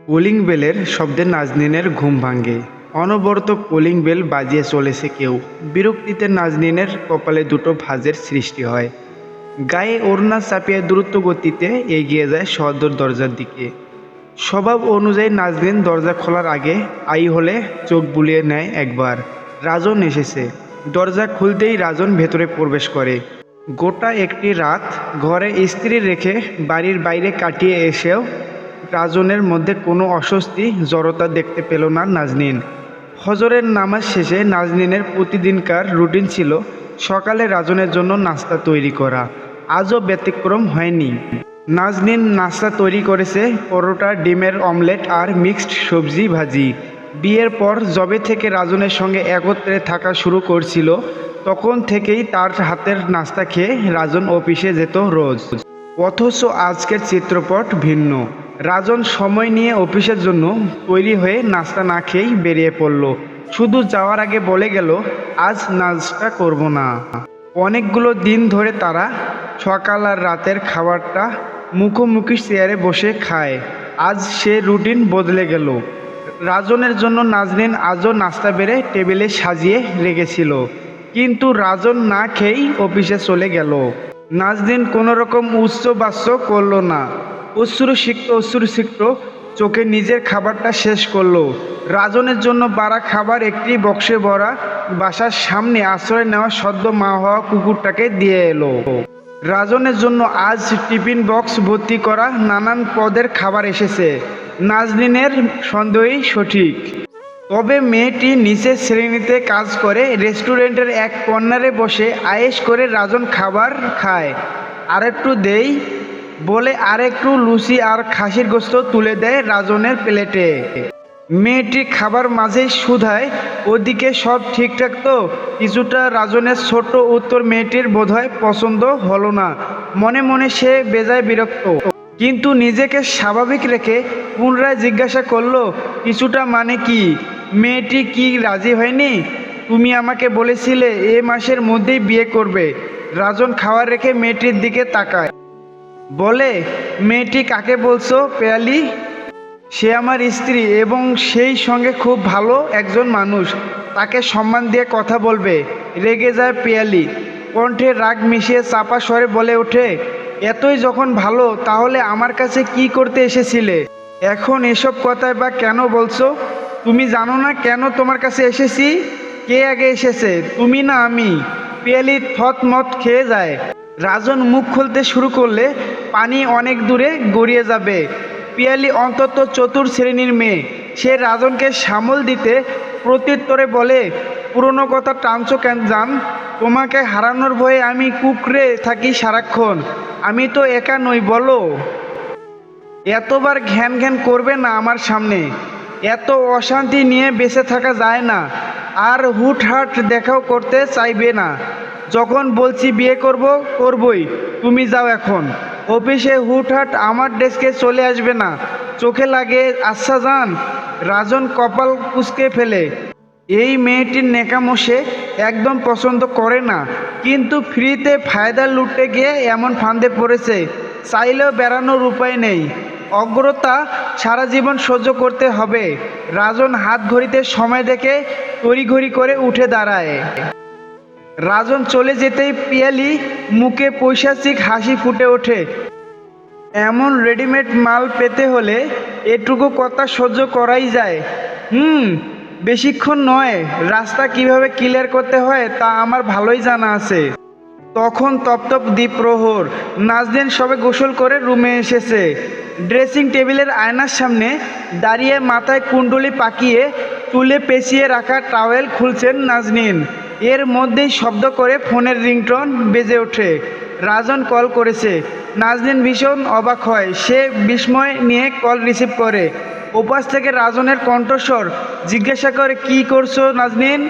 Calling বেলের শব্দে নাজনীনের ঘুম ভাঙে। অনবরত কলিং বেল বাজিয়ে চলেছে কেউ। বিরক্তিতে নাজনীনের কপালে দুটো ভাঁজের সৃষ্টি হয়। গায়ে ওড়না চাপিয়ে দ্রুত গতিতে এগিয়ে যায় সদর দরজার দিকে। স্বভাব অনুযায়ী নাজনীন দরজা খোলার আগে আই হলে চোখ বুলিয়ে নেয় একবার। রাজন এসেছে। দরজা খুলতেই রাজন ভেতরে প্রবেশ করে। গোটা একটি রাত ঘরে স্ত্রী রেখে বাড়ির বাইরে কাটিয়ে এসেও রাজনের মধ্যে কোনো অস্বস্তি জড়তা দেখতে পেল না নাজনীন। ফজরের নামাজ শেষে নাজনীনের প্রতিদিনকার রুটিন ছিল সকালে রাজনের জন্য নাস্তা তৈরি করা। আজও ব্যতিক্রম হয়নি। নাজনীন নাস্তা তৈরি করেছে পরোটা, ডিমের অমলেট আর মিক্সড সবজি ভাজি। বিয়ের পর যবে থেকে রাজনের সঙ্গে একত্রে থাকা শুরু করছিল তখন থেকেই তার হাতের নাস্তা খেয়ে রাজন অফিসে যেত রোজ। অথচ আজকের চিত্রপট ভিন্ন। রাজন সময় নিয়ে অফিসের জন্য তৈরি হয়ে নাস্তা না খেয়েই বেরিয়ে পড়ল। শুধু যাওয়ার আগে বলে গেল, আজ নাস্তা করব না। অনেকগুলো দিন ধরে তারা সকাল আর রাতের খাবারটা মুখোমুখি চেয়ারে বসে খায়। আজ সে রুটিন বদলে গেল। রাজনের জন্য নাজনীন আজও নাস্তা বেড়ে টেবিলে সাজিয়ে রেখেছিল, কিন্তু রাজন না খেয়েই অফিসে চলে গেল। নাজনীন কোনো রকম উচ্চবাচ্য করল না। অশ্রুসিক্ত চোখে নিজের খাবারটা শেষ করলো। রাজনের জন্য বাড়া খাবার একটি বক্সে ভরা। বাসার সামনে আশ্রয় নেওয়া সদ্য মা হওয়া কুকুরটাকে দিয়ে এলো। রাজনের জন্য আজ টিফিন বক্স ভর্তি করা নানান পদের খাবার এসেছে। নাজনীনের সন্দেহই সঠিক। তবে মেয়েটি নিচের শ্রেণীতে কাজ করে, রেস্টুরেন্টের এক কর্নারে বসে আয়েশ করে রাজন খাবার খায়। আরেকটু দেই বলে আরেকটু লুচি আর খাসির গোস্ত তুলে দেয় রাজনের প্লেটে। মেয়েটি খাবার মাঝেই শুধায়, ওদিকে সব ঠিকঠাক তো? কিছুটা রাজনের ছোট উত্তর মেয়েটির বোধহয় পছন্দ হলো না। মনে মনে সে বেজায় বিরক্ত, কিন্তু নিজেকে স্বাভাবিক রেখে পুনরায় জিজ্ঞাসা করলো, কিছুটা মানে কি? মেয়েটি কি রাজি হয়নি? তুমি আমাকে বলেছিলে এ মাসের মধ্যেই বিয়ে করবে। রাজন খাবার রেখে মেয়েটির দিকে তাকায়। বলে, মেয়েটি কাকে বলছো পেয়ালি? সে আমার স্ত্রী এবং সেই সঙ্গে খুব ভালো একজন মানুষ। তাকে সম্মান দিয়ে কথা বলবে। রেগে যায় পিয়ালি। কণ্ঠে রাগ মিশিয়ে চাপা স্বরে বলে ওঠে, এতই যখন ভালো তাহলে আমার কাছে কি করতে এসেছিলে? এখন এসব কথাই বা কেন বলছো? তুমি জানো না কেন তোমার কাছে এসেছি? কে আগে এসেছে, তুমি না আমি? পিয়ালি থতমত খেয়ে যায়। রাজন মুখ খুলতে শুরু করলে পানি অনেক দূরে গড়িয়ে যাবে। পিয়ালি অন্তত চতুর শ্রেণীর মেয়ে। সে রাজনকে সামল দিতে প্রত্যুত্তরে বলে, পুরনো কথা টানছো কেন জান? তোমাকে হারানোর ভয়ে আমি কুঁকড়ে থাকি সারাক্ষণ। আমি তো একা নই বলো। এতবার ঘ্যান ঘ্যান করবে না আমার সামনে। এত অশান্তি নিয়ে বেঁচে থাকা যায় না। আর হুটহাট দেখাও করতে চাইবে না। যখন বলছি বিয়ে করব, করবই। তুমি যাও এখন। অফিসে হুটহাট আমার ডেস্কে চলে আসবে না। চোখে লাগে। আচ্ছা যান। রাজন কপাল কুঁচকে ফেলে। এই মেয়েটির নেকামো সে একদম পছন্দ করে না, কিন্তু ফ্রিতে ফায়দা লুটতে গিয়ে এমন ফাঁদে পড়েছে। চাইলেও বেড়ানোর উপায় নেই। অগ্রতা সারা জীবন সহ্য করতে হবে। রাজন হাত ঘড়িতে সময় দেখে তড়িঘড়ি করে উঠে দাঁড়ায়। রাজন চলে যেতেই পিয়ালি মুখে পৈশাচিক হাসি ফুটে ওঠে। এমন রেডিমেড মাল পেতে হলে এটুকু কথা সহ্য করাই যায়। বেশিক্ষণ নয়। রাস্তা কিভাবে ক্লিয়ার করতে হয় তা আমার ভালোই জানা আছে। তখন তপ্তপ দ্বীপ্রহর। নাজনীন সবে গোসল করে রুমে এসেছে। ড্রেসিং টেবিলের আয়নার সামনে দাঁড়িয়ে মাথায় কুণ্ডলি পাকিয়ে চুলে পেঁচিয়ে রাখা টাওয়েল খুলছেন নাজনীন। এর মধ্যেই শব্দ করে ফোনের রিংটোন বেজে ওঠে। রাজন কল করেছে। নাজনীন ভীষণ অবাক হয়। সে বিস্ময় নিয়ে কল রিসিভ করে। ওপাশ থেকে রাজনের কণ্ঠস্বর জিজ্ঞাসা করে, কি করছো নাজনীন?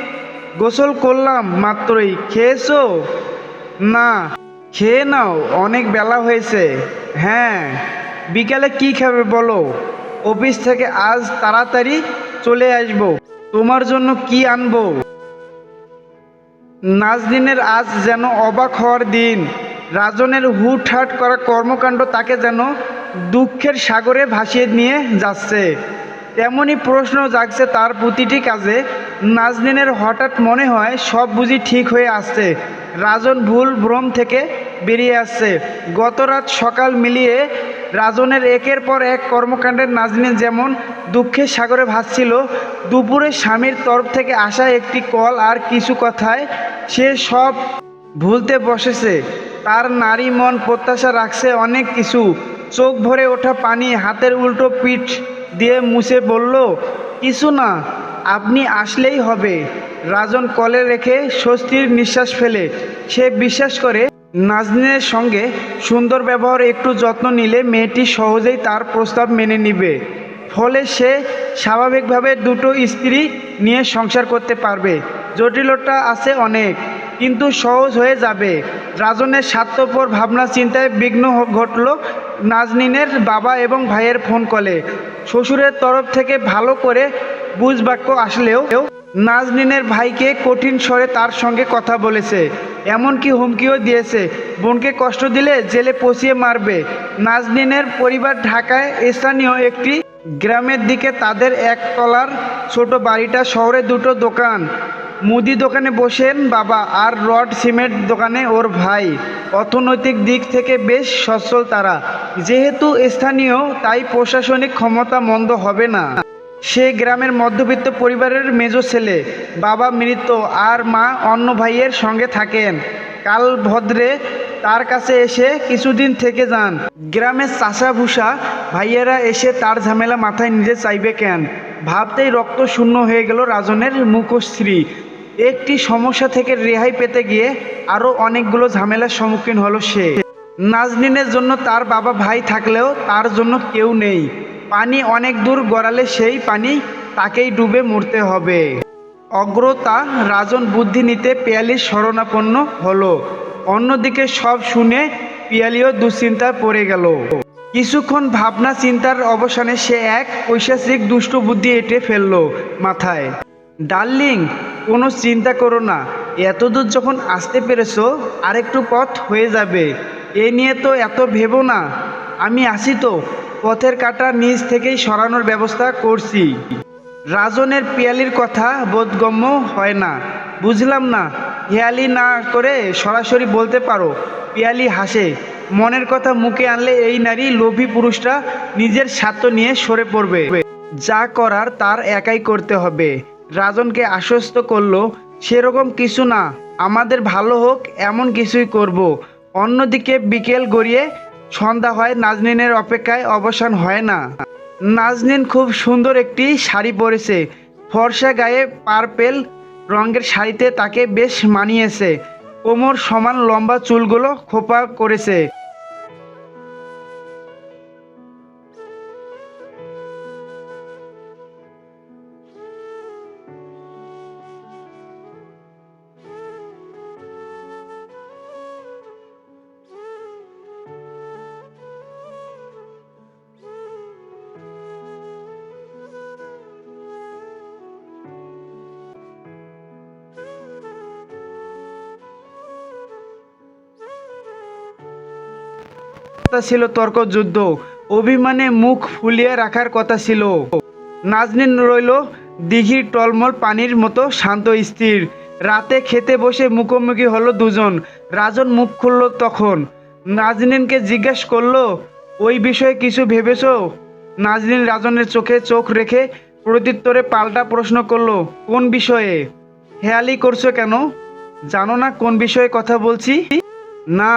গোসল করলাম মাত্রই। খেয়েছো? না। খেয়ে নাও, অনেক বেলা হয়েছে। হ্যাঁ। বিকালে কি খাবে বলো? অফিস থেকে আজ তাড়াতাড়ি চলে আসবো। তোমার জন্য কি আনবো? নাজনীনের আজ যেন অবাক হওয়ার দিন। রাজনের হুটহাট করা কর্মকাণ্ড তাকে যেন দুঃখের সাগরে ভাসিয়ে নিয়ে যাচ্ছে। তেমনই প্রশ্ন জাগছে তার প্রতিটি কাজে। নাজনীনের হঠাৎ মনে হয় সব বুঝি ঠিক হয়ে আসছে। রাজন ভুল ভ্রম থেকে বেরিয়ে আসছে। গত রাত সকাল মিলিয়ে রাজনের একের পর এক কর্মকাণ্ডের নাজনীন যেমন দুঃখের সাগরে ভাসছিল। দুপুরে স্বামীর তরফ থেকে আসা একটি কল আর কিছু কথায় সে সব ভুলতে বসেছে। তার নারী মন প্রত্যাশা রাখছে অনেক কিছু। চোখ ভরে ওঠা পানি হাতের উল্টো পিঠ দিয়ে মুছে বলল, কিছু না, আপনি আসলেই হবে। রাজন কলে রেখে স্বস্তির নিঃশ্বাস ফেলে। সে বিশ্বাস করে নাজনীনের সঙ্গে সুন্দর ব্যবহার একটু যত্ন নিলে মেয়েটি সহজেই তার প্রস্তাব মেনে নিবে। ফলে সে স্বাভাবিকভাবে দুটো স্ত্রী নিয়ে সংসার করতে পারবে। জটিলতা আছে অনেক, কিন্তু সহজ হয়ে যাবে। রাজনের স্বার্থপর ভাবনা চিন্তায় বিঘ্ন ঘটল নাজনীনের বাবা এবং ভাইয়ের ফোন কলে। শ্বশুরের তরফ থেকে ভালো করে বুঝবাক্য আসলেও নাজনীনের ভাইকে কঠিন স্বরে তার সঙ্গে কথা বলেছে, এমনকি হুমকিও দিয়েছে। বোনকে কষ্ট দিলে জেলে পচিয়ে মারবে। নাজনীনের পরিবার ঢাকায় স্থানীয় একটি গ্রামের দিকে। তাদের একতলার ছোট বাড়িটা, শহরে দুটো দোকান। মুদি দোকানে বসেন বাবা আর রড সিমেন্ট দোকানে ওর ভাই। অর্থনৈতিক দিক থেকে বেশ সচ্ছল তারা। যেহেতু স্থানীয়, তাই প্রশাসনিক ক্ষমতা মন্দ হবে না। সে গ্রামের মধ্যবিত্ত পরিবারের মেজো ছেলে। বাবা মৃত আর মা অন্য ভাইয়ের সঙ্গে থাকেন। কাল ভদ্রে তার কাছে এসে কিছুদিন থেকে যান। গ্রামের চাষা ভুষা ভাইয়েরা এসে তার ঝামেলা মাথায় নিতে চাইবে কেন? ভাবতেই রক্ত শূন্য হয়ে গেল রাজনের মুখশ্রী। একটি সমস্যা থেকে রেহাই পেতে গিয়ে আরও অনেকগুলো ঝামেলার সম্মুখীন হলো সে। নাজনীনের জন্য তার বাবা ভাই থাকলেও তার জন্য কেউ নেই। পানি অনেক দূর গড়ালে সেই পানি তাকেই ডুবে মরতে হবে। অগ্রতা রাজন বুদ্ধি নিতে পিয়ালির শরণাপন্ন হলো। অন্যদিকে সব শুনে পিয়ালিও দুশ্চিন্তায় পড়ে গেল। কিছুক্ষণ ভাবনা চিন্তার অবসানে সে এক পৈশাচিক দুষ্ট বুদ্ধি এঁটে ফেলল মাথায়। ডার্লিং, কোনো চিন্তা করো না, এতদূর যখন আসতে পেরেছো আরেকটু পথ হয়ে যাবে। এ নিয়ে তো এত ভেবো না, আমি আসি তো, পথের কাঁটা নিজ থেকেই সরানোর ব্যবস্থা করছি। রাজনের পিয়ালির কথা বোধগম্য হয় না। বুঝলাম না, হেয়ালি না করে সরাসরি বলতে পারো। পিয়ালি হাসে। মনের কথা মুখে আনলে এই নারী লোভী পুরুষরা নিজের স্বার্থ নিয়ে সরে পড়বে। যা করার তার একাই করতে হবে। রাজনকে আশ্বস্ত করলো, সেরকম কিছু না, আমাদের ভালো হোক এমন কিছুই করব। অন্যদিকে বিকেল গড়িয়ে সন্ধ্যা হয়, নাজনীনের অপেক্ষায় অবসান হয় না। নাজনীন খুব সুন্দর একটি শাড়ি পরেছে। ফর্সা গায়ে পার্পেল রঙের শাড়িতে তাকে বেশ মানিয়েছে। কোমর সমান লম্বা চুলগুলো খোপা করেছে। ছিল তর্কযুদ্ধ। অভিমানে মুখ ফুলিয়ে রাখার কথা ছিল। নাজনীন রইল দিঘির টলমল পানির মতো শান্ত স্থির। রাতে খেতে বসে মুখোমুখি হলো দুজন। রাজন মুখ খুলল তখন। নাজনীনকে জিজ্ঞেস করলো, ওই বিষয়ে কিছু ভেবেছো? নাজনীন রাজনের চোখে চোখ রেখে প্রত্যুত্তরে পাল্টা প্রশ্ন করলো, কোন বিষয়ে? হেয়ালি করছো কেন? জানো না কোন বিষয়ে কথা বলছি? না।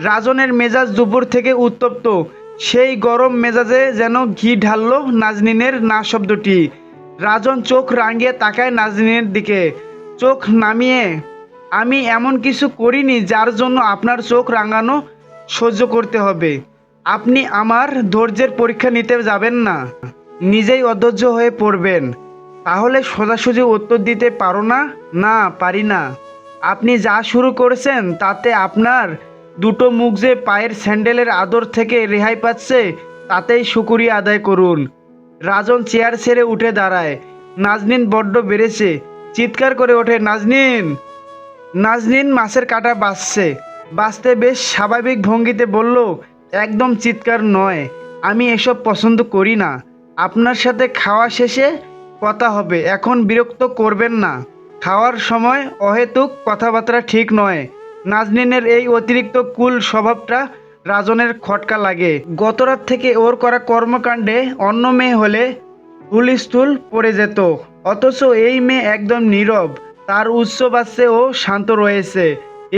রাজনের মেজাজ দুপুর থেকে উত্তপ্ত। সেই গরম মেজাজে যেন ঘি ঢাললো নাজনীনের না শব্দটি। রাজন চোখ রাঙিয়ে তাকায় নাজনীনের দিকে। চোখ নামিয়ে, আমি এমন কিছু করিনি যার জন্য আপনার চোখ রাঙানো সহ্য করতে হবে। আপনি আমার ধৈর্যের পরীক্ষা নিতে যাবেন না, নিজেই অধৈর্য হয়ে পড়বেন। তাহলে সোজাসুজি উত্তর দিতে পারো না? না, পারি না। আপনি যা শুরু করেছেন তাতে আপনার দুটো মুখ যে পায়ের স্যান্ডেলের আদর থেকে রেহাই পাচ্ছে, তাতেই শুকরিয়া আদায় করুন। রাজন চেয়ার ছেড়ে উঠে দাঁড়ায়। নাজনীন বড্ড বেড়েছে। চিৎকার করে ওঠে, নাজনীন! নাজনীন মাছের কাঁটা বাছতে বেশ স্বাভাবিক ভঙ্গিতে বলল, একদম চিৎকার নয়, আমি এসব পছন্দ করি না। আপনার সাথে খাওয়া শেষে কথা হবে, এখন বিরক্ত করবেন না। খাওয়ার সময় অহেতুক কথাবার্তা ঠিক নয়। নাজনীনের এই অতিরিক্ত কুল স্বভাবটা রাজনের খটকা লাগে। গতরাত থেকে ওর করা কর্মকাণ্ডে অন্য মেয়ে হলে হুলস্থুল পড়ে যেত, অথচ এই মেয়ে একদম নীরব। তার উচ্চ বাচ্চে ও শান্ত রয়েছে।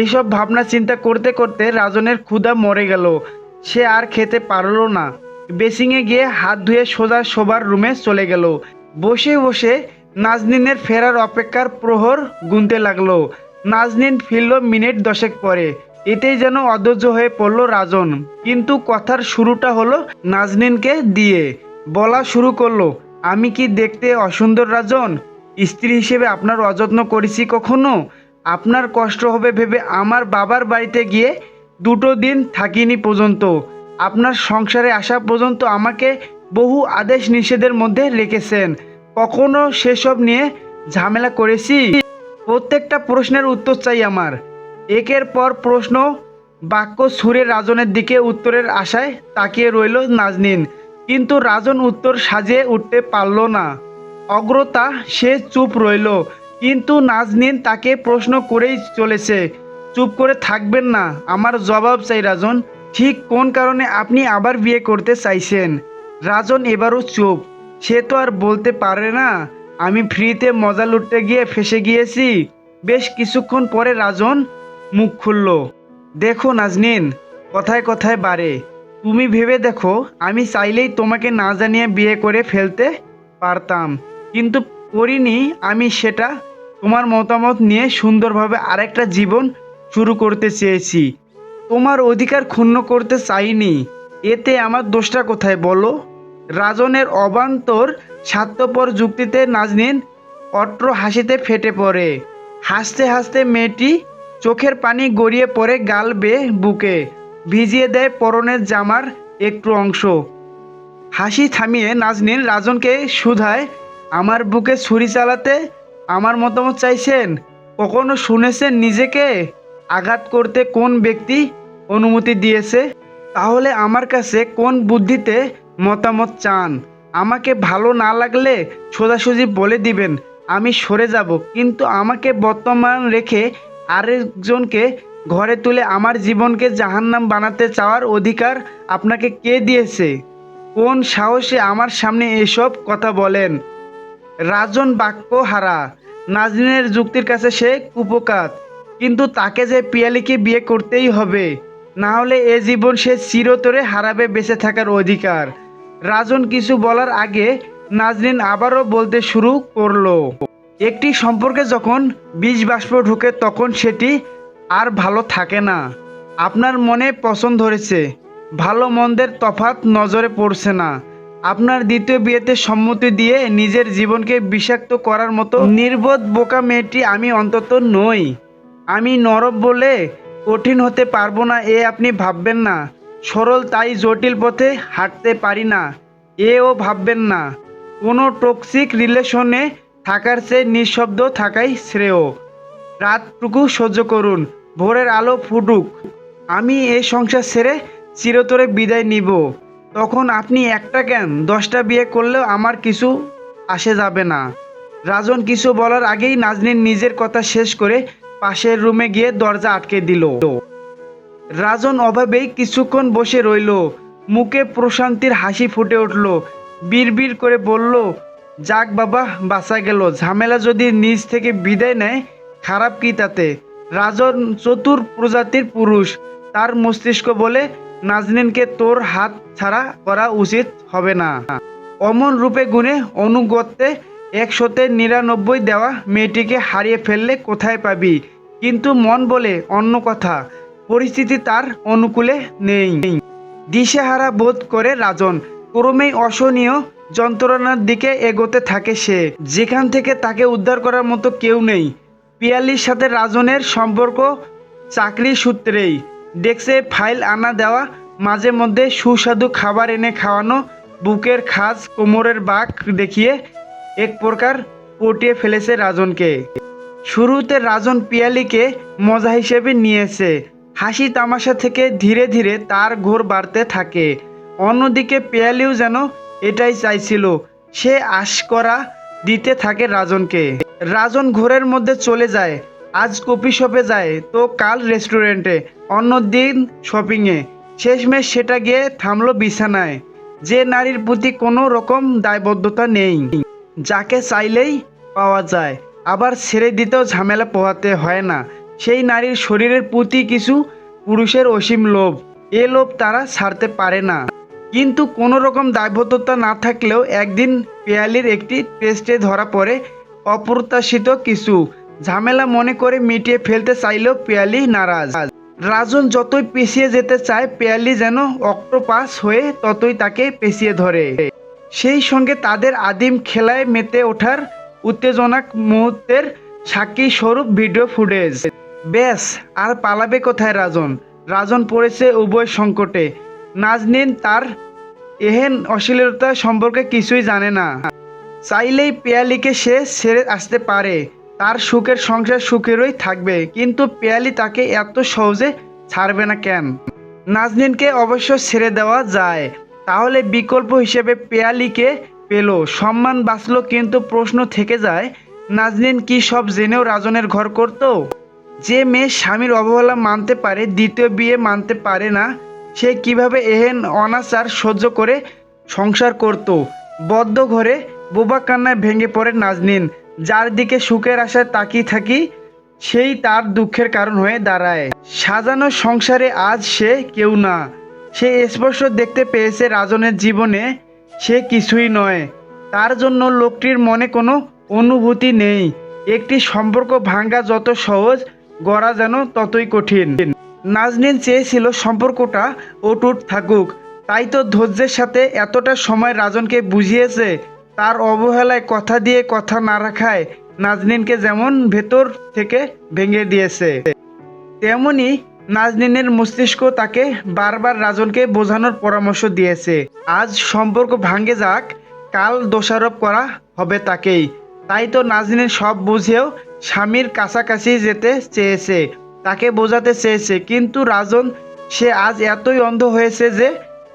এইসব ভাবনা চিন্তা করতে করতে রাজনের ক্ষুধা মরে গেল। সে আর খেতে পারল না। বেসিংয়ে গিয়ে হাত ধুয়ে সোজা শোবার রুমে চলে গেল। বসে বসে নাজনীনের ফেরার অপেক্ষার প্রহর গুনতে লাগলো। নাজনীন ফিরল মিনিট 10 পরে। এতেই যেন অধৈর্য হয়ে পড়ল রাজন। কিন্তু কথার শুরুটা হলো নাজনীনকে দিয়ে। বলা শুরু করলো, আমি কি দেখতে অসুন্দর রাজন? স্ত্রী হিসেবে আপনার অযত্ন করেছি কখনো? আপনার কষ্ট হবে ভেবে আমার বাবার বাড়িতে গিয়ে 2 দিন থাকিনি পর্যন্ত। আপনার সংসারে আসা পর্যন্ত আমাকে বহু আদেশ নিষেধের মধ্যে রেখেছেন। কখনো সেসব নিয়ে ঝামেলা করেছি? প্রত্যেকটা প্রশ্নের উত্তর চাই আমার। একের পর প্রশ্ন বাক্য ছুঁড়ে রাজনের দিকে উত্তরের আশায় তাকিয়ে রইল নাজনীন। কিন্তু রাজন উত্তর সাজিয়ে উঠতে পারল না। অগ্রতা সে চুপ রইল। কিন্তু নাজনীন তাকে প্রশ্ন করেই চলেছে। চুপ করে থাকবেন না, আমার জবাব চাই রাজন। ঠিক কোন কারণে আপনি আবার বিয়ে করতে চাইছেন? রাজন এবারও চুপ। সে তো আর বলতে পারে না আমি ফ্রিতে মজা লুটতে গিয়ে ফেসে গিয়েছি। বেশ কিছুক্ষণ পরে রাজন মুখ খুলল। দেখো নাজনীন, কথায় কথায় বাড়ে। তুমি ভেবে দেখো, আমি চাইলেই তোমাকে না জানিয়ে বিয়ে করে ফেলতে পারতাম, কিন্তু করিনি। আমি সেটা তোমার মতামত নিয়ে সুন্দরভাবে আরেকটা জীবন শুরু করতে চেয়েছি। তোমার অধিকার ক্ষুণ্ণ করতে চাইনি। এতে আমার দোষটা কোথায় বলো? রাজনের অবান্তর স্বার্থপর যুক্তিতে নাজনীন অট্র হাসিতে ফেটে পড়ে। হাসতে হাসতে মেয়েটি চোখের পানি গড়িয়ে পড়ে গাল বেয়ে বুকে, ভিজিয়ে দেয় পরনের জামার একটু অংশ। হাসি থামিয়ে নাজনীন রাজনকে শুধায়, আমার বুকে ছুরি চালাতে আমার মতামত চাইছেন? কখনো শুনেছেন নিজেকে আঘাত করতে কোন ব্যক্তি অনুমতি দিয়েছে? তাহলে আমার কাছে কোন বুদ্ধিতে মতামত চান? আমাকে ভালো না লাগলে সোজাসুজি বলে দিবেন, আমি সরে যাব। কিন্তু আমাকে বর্তমান রেখে আরেকজনকে ঘরে তুলে আমার জীবনকে জাহান্নাম বানাতে চাওয়ার অধিকার আপনাকে কে দিয়েছে? কোন সাহসে আমার সামনে এসব কথা বলেন? রাজন বাক্য হারা। নাজনীনের যুক্তির কাছে সে কুপোকাত। কিন্তু তাকে যে পিয়ালিকে বিয়ে করতেই হবে, না হলে এ জীবন সে চিরতরে হারাবে বেঁচে থাকার অধিকার। রাজন কিছু বলার আগে নাজনীন আবারও বলতে শুরু করলো, একটি সম্পর্কে যখন বীজ বাষ্প ঢুকে তখন সেটি আর ভালো থাকে না। আপনার মনে পছন্দ ধরেছে, ভালো মন্দের তফাৎ নজরে পড়ছে না। আপনার দ্বিতীয় বিয়েতে সম্মতি দিয়ে নিজের জীবনকে বিষাক্ত করার মতো নির্বোধ বোকা মেয়েটি আমি অন্তত নই। আমি নরম বলে কঠিন হতে পারবো না এ আপনি ভাববেন না। সরল তাই জটিল পথে হাঁটতে পারি না এও ভাববেন না। কোনো টক্সিক রিলেশনে থাকার চেয়ে নিঃশব্দ থাকাই শ্রেয়। রাতটুকু সহ্য করুন, ভোরের আলো ফুটুক। আমি এই সংসার ছেড়ে চিরতরে বিদায় নিব। তখন আপনি একটা কেন 10টা বিয়ে করলেও আমার কিছু আসে যাবে না। রাজন কিছু বলার আগেই নাজনীন নিজের কথা শেষ করে পাশের রুমে গিয়ে দরজা আটকে দিল। রাজন অভাবেই কিছুক্ষণ বসে রইল। মুখে প্রশান্তির হাসি ফুটে উঠল। বিড়বিড় করে বলল, যাক বাবা, বাঁচা গেল। ঝামেলা যদি নিজ থেকে বিদায় নেয়, খারাপ কি তাতে? রাজন চতুর প্রজাতির পুরুষ। তার মস্তিষ্ক বলে নাজনীনকে তোর হাত ছাড়া করা উচিত হবে না। অমন রূপে গুণে অনুগত্যে 199 দেওয়া মেয়েটিকে হারিয়ে ফেললে কোথায় পাবি? কিন্তু মন বলে অন্য কথা। পরিস্থিতি তার অনুকূলে নেই। দিশেহারা বোধ করে রাজন ক্রমেই অসহনীয় যন্ত্রণার দিকে এগোতে থাকে সে, যেখান থেকে তাকে উদ্ধার করার মতো কেউ নেই। পিয়ালির সাথে রাজনের সম্পর্ক চাকরি সূত্রেই। ডেস্কে ফাইল আনা দেওয়া, মাঝে মধ্যে সুস্বাদু খাবার এনে খাওয়ানো, বুকের খাজ কোমরের বাঁক দেখিয়ে এক প্রকার পটিয়ে ফেলেছে রাজনকে। শুরুতে রাজন পিয়ালিকে মজা হিসেবে নিয়েছে। হাসি তামাশা থেকে ধীরে ধীরে তার ঘোর বাড়তে থাকে। অন্যদিকে পেয়ালিও যেন এটাই চাইছিল। সে আশকরা দিতে থাকে রাজনকে। রাজন ঘরের মধ্যে চলে যায়। আজ কফি শপে যায় তো কাল রেস্টুরেন্টে, অন্যদিন শপিংয়ে। শেষমেশ সেটা গিয়ে থামলো বিছানায়। যে নারীর প্রতি কোনো রকম দায়বদ্ধতা নেই, যাকে চাইলেই পাওয়া যায়, আবার ছেড়ে দিতেও ঝামেলা পোহাতে হয় না, সেই নারীর শরীরের প্রতি কিছু পুরুষের অসীম লোভ। এ লোভ তারা ছাড়তে পারে না। কিন্তু কোনো রকম দায়বদ্ধতা না থাকলেও একদিন পেয়ালির একটি টেস্টে ধরা পড়ে অপ্রত্যাশিত কিছু। ঝামেলা মনে করে মিটিয়ে ফেলতে চাইলেও পেয়ালি নারাজ। রাজন যতই পেছিয়ে যেতে চায়, পেয়ালি যেন অক্টোপাস হয়ে ততই তাকে পেছিয়ে ধরে। সেই সঙ্গে তাদের আদিম খেলায় মেতে ওঠার উত্তেজনক মুহূর্তের সাক্ষী স্বরূপ ভিডিও ফুটেজ। ব্যাস, আর পালাবে কোথায় রাজন? রাজন পড়েছে উভয় সংকটে। নাজনীন তার এহেন অশ্লীলতা সম্পর্কে কিছুই জানে না। চাইলেই পেয়ালিকে সে ছেড়ে আসতে পারে, তার সুখের সংসার সুখেরই থাকবে, কিন্তু পেয়ালি তাকে এত সহজে ছাড়বে না কেন? নাজনীনকে অবশ্য ছেড়ে দেওয়া যায়, তাহলে বিকল্প হিসেবে পেয়ালিকে পেল, সম্মান বাঁচল। কিন্তু প্রশ্ন থেকে যায়, নাজনীন কি সব জেনেও রাজনের ঘর করত? যে মেয়ে স্বামীর অবহেলা মানতে পারে, দ্বিতীয় বিয়ে মানতে পারে না, সে কিভাবে এহেন অনাচার সহ্য করে সংসার করত? বদ্ধ ঘরে বোবা কান্নায় ভেঙে পড়ে নাজনীন। যার দিকে সুখের আশায় তাকিয়ে থাকি, সেই তার দুঃখের কারণ হয়ে দাঁড়ায়। সাজানো সংসারে আজ সে কেউ না। সে স্পষ্ট দেখতে পেয়েছে রাজনের জীবনে সে কিছুই নয়। তার জন্য লোকটির মনে কোনো অনুভূতি নেই। একটি সম্পর্ক ভাঙ্গা যত সহজ, গড়া যেন ততই কঠিন। নাজনীন চেয়েছিল সম্পর্কটা অটুট থাকুক, তাই তো ধৈর্যের সাথে এতটা সময় রাজনকে বুঝিয়েছে। তার অবহেলায়, কথা দিয়ে কথা না রাখায় নাজনীনকে যেমন ভেতর থেকে ভেঙে দিয়েছে, তেমনি নাজনীনের মস্তিষ্ক তাকে বারবার রাজনকে বোঝানোর পরামর্শ দিয়েছে। আজ সম্পর্ক ভাঙ্গে যাক, কাল দোষারোপ করা হবে তাকেই। তাই তো নাজনীন সব বুঝেও স্বামীর কাছাকাছি যেতে চেয়েছে, তাকে বোঝাতে চেয়েছে। কিন্তু রাজন, সে আজ এতই অন্ধ হয়েছে যে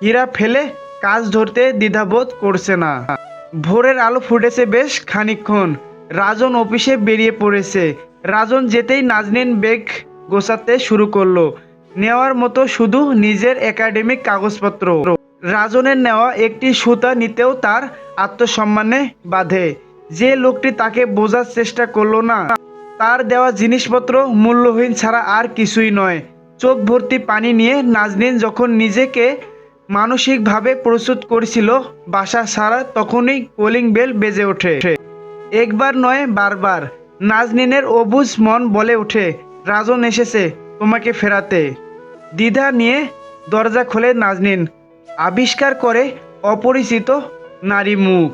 হীরা ফেলে কাজ ধরতে দ্বিধাবোধ করছে না। ভোরের আলো ফুটেছে বেশ খানিকক্ষণ। রাজন অফিসে বেরিয়ে পড়েছে। রাজন যেতেই নাজনীন ব্যাগ গোছাতে শুরু করলো। নেওয়ার মতো শুধু নিজের একাডেমিক কাগজপত্র। রাজনের নেওয়া একটি সুতা নিতেও তার আত্মসম্মানে বাধে। যে লোকটি তাকে বোঝার চেষ্টা করলো না, তার দেওয়া জিনিসপত্র মূল্যহীন ছাড়া আর কিছুই নয়। চোখ ভর্তি পানি নিয়ে নাজনীন যখন নিজেকে মানসিকভাবে প্রস্তুত করেছিল বাসা ছাড়া, তখনই কলিং বেল বেজে ওঠে। একবার নয়, বারবার। নাজনীনের অবুঝ মন বলে ওঠে, রাজন এসেছে তোমাকে ফেরাতে। দ্বিধা নিয়ে দরজা খোলে নাজনীন। আবিষ্কার করে অপরিচিত নারী মুখ।